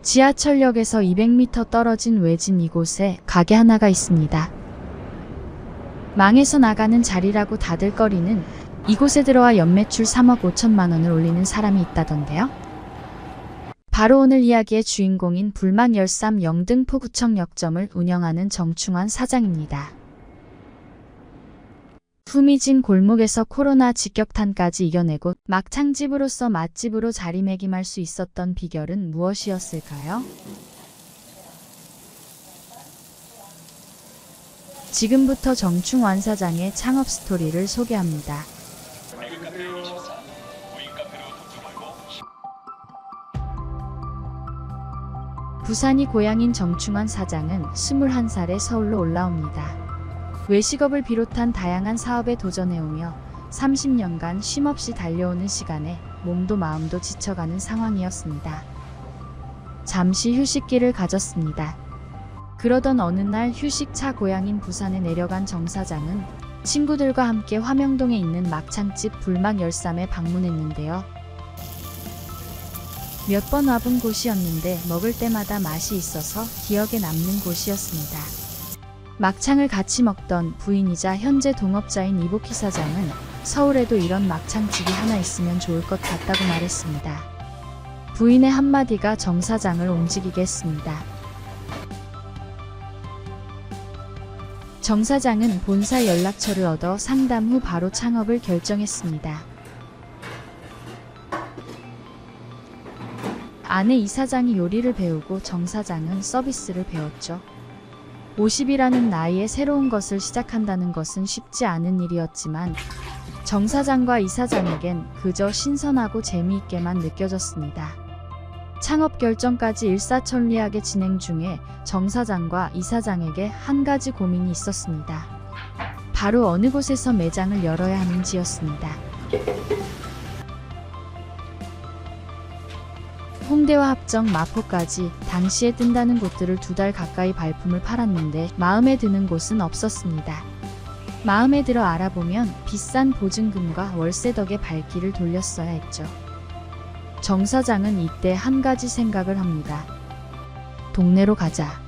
지하철역에서 200m 떨어진 외진 이곳에 가게 하나가 있습니다. 망해서 나가는 자리라고 다들 꺼리는 이곳에 들어와 연매출 3억 5천만 원을 올리는 사람이 있다던데요. 바로 오늘 이야기의 주인공인 불망13 영등포구청 역점을 운영하는 정충환 사장입니다. 후미진 골목에서 코로나 직격탄까지 이겨내고 막창집으로서 맛집으로 자리매김할 수 있었던 비결은 무엇이었을까요? 지금부터 정충환 사장의 창업 스토리를 소개합니다. 부산이 고향인 정충환 사장은 21살에 서울로 올라옵니다. 외식업을 비롯한 다양한 사업에 도전해오며 30년간 쉼없이 달려오는 시간에 몸도 마음도 지쳐가는 상황이었습니다. 잠시 휴식기를 가졌습니다. 그러던 어느 날 휴식차 고향인 부산에 내려간 정 사장은 친구들과 함께 화명동에 있는 막창집 불망13에 방문했는데요. 몇 번 와본 곳이었는데 먹을 때마다 맛이 있어서 기억에 남는 곳이었습니다. 막창을 같이 먹던 부인이자 현재 동업자인 이복희 사장은 서울에도 이런 막창집이 하나 있으면 좋을 것 같다고 말했습니다. 부인의 한마디가 정 사장을 움직이게 했습니다. 정 사장은 본사 연락처를 얻어 상담 후 바로 창업을 결정했습니다. 아내 이 사장이 요리를 배우고 정 사장은 서비스를 배웠죠. 50이라는 나이에 새로운 것을 시작한다는 것은 쉽지 않은 일이었지만 정 사장과 이 사장에겐 그저 신선하고 재미있게만 느껴졌습니다. 창업 결정까지 일사천리하게 진행 중에 정 사장과 이 사장에게 한 가지 고민이 있었습니다. 바로 어느 곳에서 매장을 열어야 하는지였습니다. 홍대와 합정, 마포까지 당시에 뜬다는 곳들을 2달 가까이 발품을 팔았는데 마음에 드는 곳은 없었습니다. 마음에 들어 알아보면 비싼 보증금과 월세 덕에 발길을 돌렸어야 했죠. 정 사장은 이때 한 가지 생각을 합니다. 동네로 가자.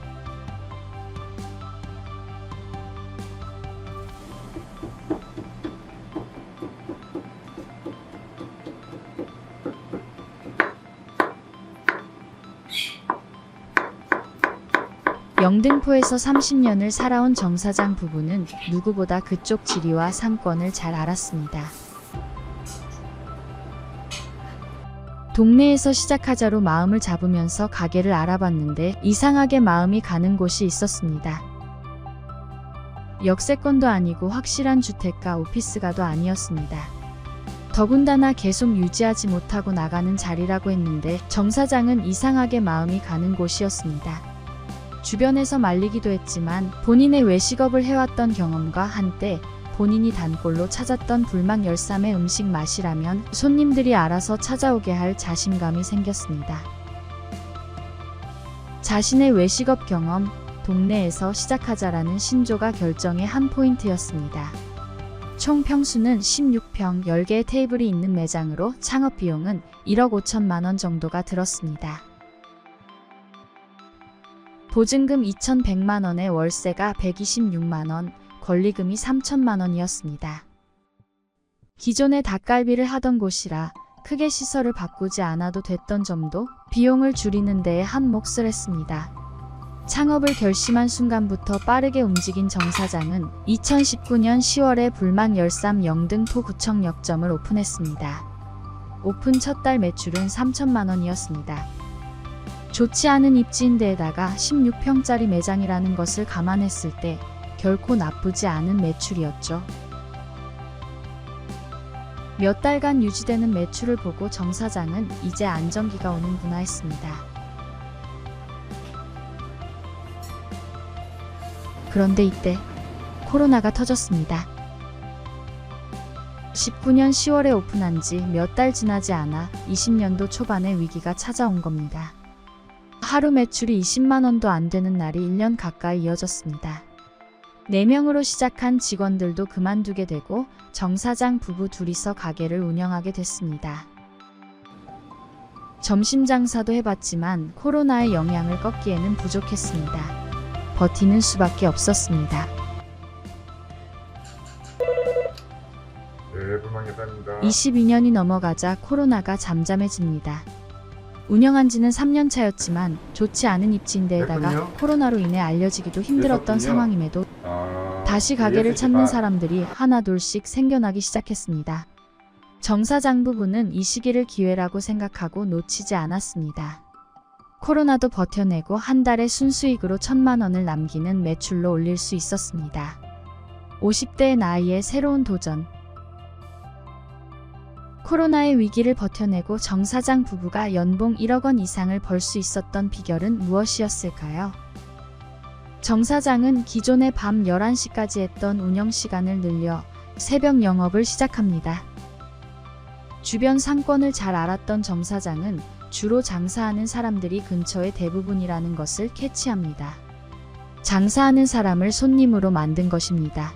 영등포에서 30년을 살아온 정 사장 부부는 누구보다 그쪽 지리와 상권을 잘 알았습니다. 동네에서 시작하자로 마음을 잡으면서 가게를 알아봤는데 이상하게 마음이 가는 곳이 있었습니다. 역세권도 아니고 확실한 주택가 오피스가도 아니었습니다. 더군다나 계속 유지하지 못하고 나가는 자리라고 했는데 정 사장은 이상하게 마음이 가는 곳이었습니다. 주변에서 말리기도 했지만 본인의 외식업을 해왔던 경험과 한때 본인이 단골로 찾았던 불망13의 음식 맛이라면 손님들이 알아서 찾아오게 할 자신감이 생겼습니다. 자신의 외식업 경험, 동네에서 시작하자라는 신조가 결정의 한 포인트였습니다. 총 평수는 16평 10개의 테이블이 있는 매장으로 창업 비용은 1억 5천만 원 정도가 들었습니다. 보증금 2,100만 원에 월세가 126만 원, 권리금이 3천만 원이었습니다. 기존에 닭갈비를 하던 곳이라 크게 시설을 바꾸지 않아도 됐던 점도 비용을 줄이는 데에 한 몫을 했습니다. 창업을 결심한 순간부터 빠르게 움직인 정 사장은 2019년 10월에 불망13 영등포구청 역점을 오픈했습니다. 오픈 첫 달 매출은 3천만 원이었습니다. 좋지 않은 입지인데다가 16평짜리 매장이라는 것을 감안했을 때 결코 나쁘지 않은 매출이었죠. 몇 달간 유지되는 매출을 보고 정 사장은 이제 안정기가 오는구나 했습니다. 그런데 이때 코로나가 터졌습니다. 19년 10월에 오픈한 지 몇 달 지나지 않아 20년도 초반에 위기가 찾아온 겁니다. 하루 매출이 20만 원도 안 되는 날이 1년 가까이 이어졌습니다. 4명으로 시작한 직원들도 그만두게 되고 정 사장 부부 둘이서 가게를 운영하게 됐습니다. 점심 장사도 해봤지만 코로나의 영향을 꺾기에는 부족했습니다. 버티는 수밖에 없었습니다. 네, 불망예사입니다. 22년이 넘어가자 코로나가 잠잠해집니다. 운영한 지는 3년 차였지만 좋지 않은 입지인데다가 그랬군요. 코로나로 인해 알려지기도 힘들었던 그랬었군요. 상황임에도 다시 가게를 찾는 사람들이 하나둘씩 생겨나기 시작했습니다. 정 사장 부부는 이 시기를 기회라고 생각하고 놓치지 않았습니다. 코로나도 버텨내고 한 달에 순수익으로 1,000만 원을 남기는 매출로 올릴 수 있었습니다. 50대의 나이에 새로운 도전. 코로나의 위기를 버텨내고 정 사장 부부가 연봉 1억 원 이상을 벌 수 있었던 비결은 무엇이었을까요? 정 사장은 기존에 밤 11시까지 했던 운영 시간을 늘려 새벽 영업을 시작합니다. 주변 상권을 잘 알았던 정 사장은 주로 장사하는 사람들이 근처의 대부분이라는 것을 캐치합니다. 장사하는 사람을 손님으로 만든 것입니다.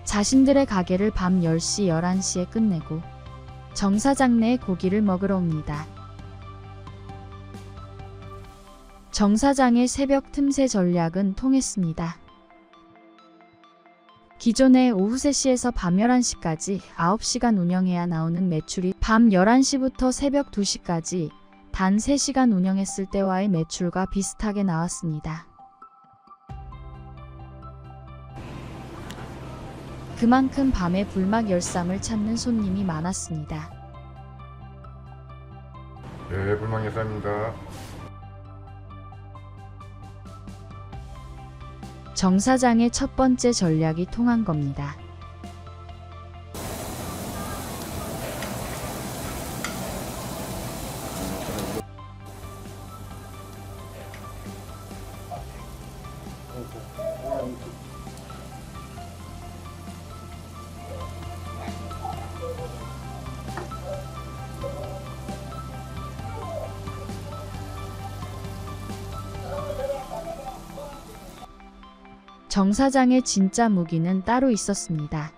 자신들의 가게를 밤 10시, 11시에 끝내고 정 사장네에 고기를 먹으러 옵니다. 정 사장의 새벽 틈새 전략은 통했습니다. 기존에 오후 3시에서 밤 11시까지 9시간 운영해야 나오는 매출이 밤 11시부터 새벽 2시까지 단 3시간 운영했을 때와의 매출과 비슷하게 나왔습니다. 그만큼 밤에 불막 열쌈을 찾는 손님이 많았습니다. 네, 불망예사입니다. 정 사장의 첫 번째 전략이 통한 겁니다. 정 사장의 진짜 무기는 따로 있었습니다.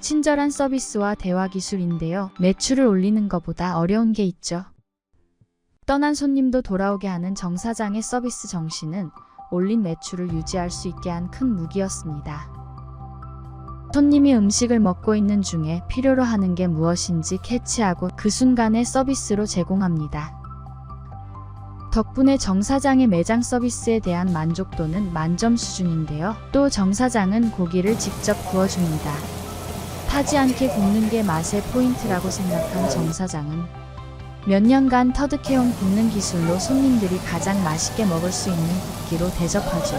친절한 서비스와 대화 기술인데요. 매출을 올리는 것보다 어려운 게 있죠. 떠난 손님도 돌아오게 하는 정 사장의 서비스 정신은 올린 매출을 유지할 수 있게 한 큰 무기였습니다. 손님이 음식을 먹고 있는 중에 필요로 하는 게 무엇인지 캐치하고 그 순간에 서비스로 제공합니다. 덕분에 정 사장의 매장 서비스에 대한 만족도는 만점 수준인데요. 또 정 사장은 고기를 직접 구워줍니다. 타지 않게 굽는 게 맛의 포인트라고 생각한 정 사장은 몇 년간 터득해온 굽는 기술로 손님들이 가장 맛있게 먹을 수 있는 굽기로 대접하죠.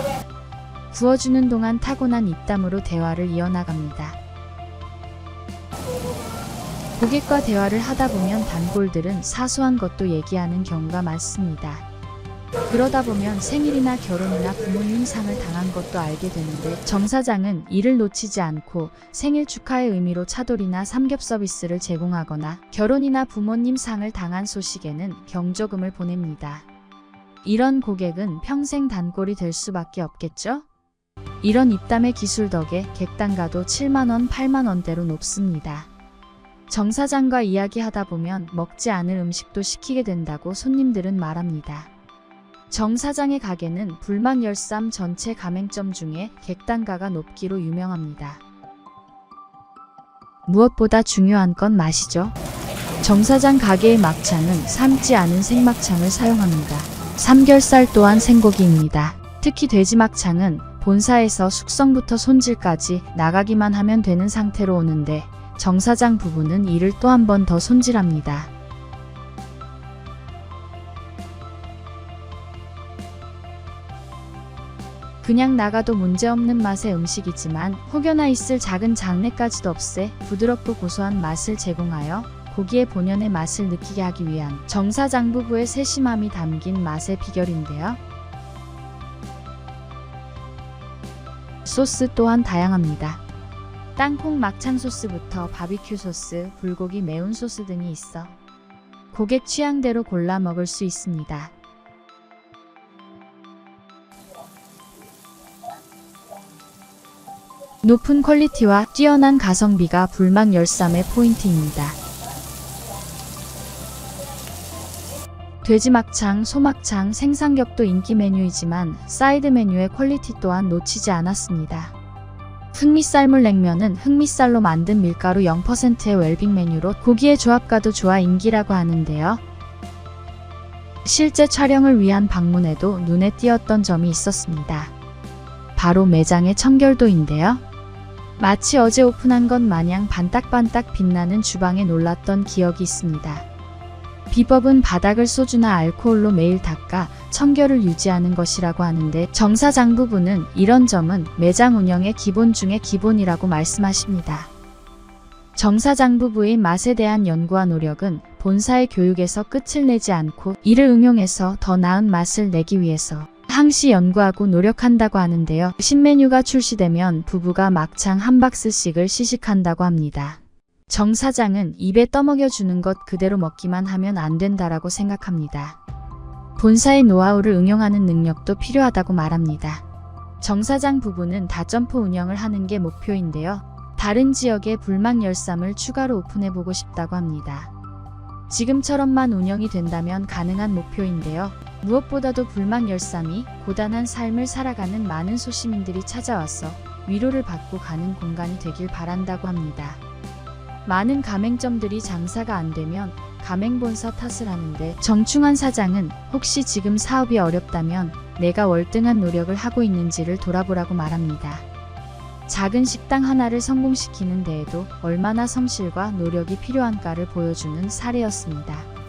구워주는 동안 타고난 입담으로 대화를 이어나갑니다. 고객과 대화를 하다 보면 단골들은 사소한 것도 얘기하는 경우가 많습니다. 그러다 보면 생일이나 결혼이나 부모님 상을 당한 것도 알게 되는데 정 사장은 이를 놓치지 않고 생일 축하의 의미로 차돌이나 삼겹 서비스를 제공하거나 결혼이나 부모님 상을 당한 소식에는 경조금을 보냅니다. 이런 고객은 평생 단골이 될 수밖에 없겠죠? 이런 입담의 기술 덕에 객단가도 7만원, 8만원대로 높습니다. 정 사장과 이야기하다 보면 먹지 않을 음식도 시키게 된다고 손님들은 말합니다. 정 사장의 가게는 불막 열쌈 전체 가맹점 중에 객단가가 높기로 유명합니다. 무엇보다 중요한 건 맛이죠. 정 사장 가게의 막창은 삶지 않은 생막창을 사용합니다. 삼겹살 또한 생고기입니다. 특히 돼지 막창은 본사에서 숙성부터 손질까지 나가기만 하면 되는 상태로 오는데 정 사장 부부는 이를 또 한 번 더 손질합니다. 그냥 나가도 문제없는 맛의 음식이지만 혹여나 있을 작은 잡내까지도 없애 부드럽고 고소한 맛을 제공하여 고기의 본연의 맛을 느끼게 하기 위한 정 사장 부부의 세심함이 담긴 맛의 비결인데요. 소스 또한 다양합니다. 땅콩 막창 소스부터 바비큐 소스, 불고기 매운 소스 등이 있어 고객 취향대로 골라 먹을 수 있습니다. 높은 퀄리티와 뛰어난 가성비가 불망 열쌈의 포인트입니다. 돼지막창, 소막창, 생삼겹도 인기 메뉴이지만 사이드 메뉴의 퀄리티 또한 놓치지 않았습니다. 흑미쌀물 냉면은 흑미쌀로 만든 밀가루 0%의 웰빙 메뉴로 고기의 조합과도 좋아 인기라고 하는데요. 실제 촬영을 위한 방문에도 눈에 띄었던 점이 있었습니다. 바로 매장의 청결도인데요. 마치 어제 오픈한 것 마냥 반딱반딱 빛나는 주방에 놀랐던 기억이 있습니다. 비법은 바닥을 소주나 알코올로 매일 닦아 청결을 유지하는 것이라고 하는데 정 사장 부부는 이런 점은 매장 운영의 기본 중의 기본이라고 말씀하십니다. 정 사장 부부의 맛에 대한 연구와 노력은 본사의 교육에서 끝을 내지 않고 이를 응용해서 더 나은 맛을 내기 위해서 항시 연구하고 노력한다고 하는데요. 신메뉴가 출시되면 부부가 막창 한 박스씩을 시식한다고 합니다. 정 사장은 입에 떠먹여주는 것 그대로 먹기만 하면 안 된다라고 생각합니다. 본사의 노하우를 응용하는 능력도 필요하다고 말합니다. 정 사장 부부는 다점포 운영을 하는 게 목표인데요. 다른 지역에 불망 열쌈을 추가로 오픈해보고 싶다고 합니다. 지금처럼만 운영이 된다면 가능한 목표인데요. 무엇보다도 불망 열쌈이 고단한 삶을 살아가는 많은 소시민들이 찾아와서 위로를 받고 가는 공간이 되길 바란다고 합니다. 많은 가맹점들이 장사가 안 되면 가맹본사 탓을 하는데 정충환 사장은 혹시 지금 사업이 어렵다면 내가 월등한 노력을 하고 있는지를 돌아보라고 말합니다. 작은 식당 하나를 성공시키는 데에도 얼마나 성실과 노력이 필요한가를 보여주는 사례였습니다.